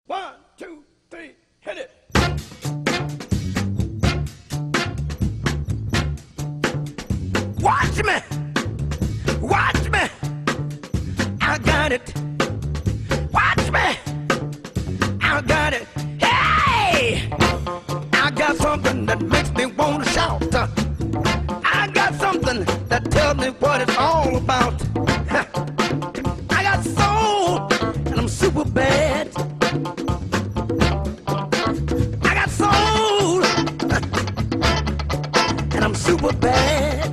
One, two, three, hit it. Watch me, watch me, I got it. Watch me, I got it. Hey, I got something that makes me want to shout. I got something that tells me what it's all about. I got soul, and I'm super bad. I got soul, and I'm super bad.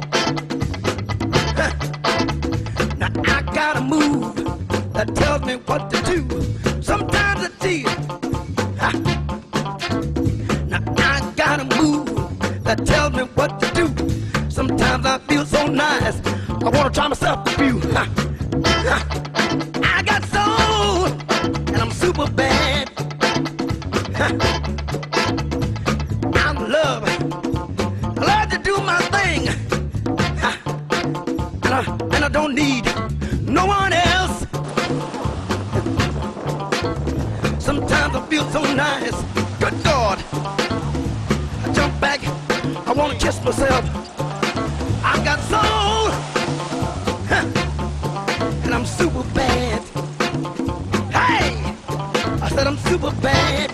Now I got a move that tells me what to do. Sometimes it's easy. Now I got a move that tells me what to do. Sometimes I feel so nice, I wanna try myself a few. I got soul, and I'm super bad. I'm love. I love to do my thing, and I don't need no one else. Sometimes I feel so nice. Good God, I jump back, I wanna kiss myself. I got soul, and I'm super bad. Hey, I said I'm super bad.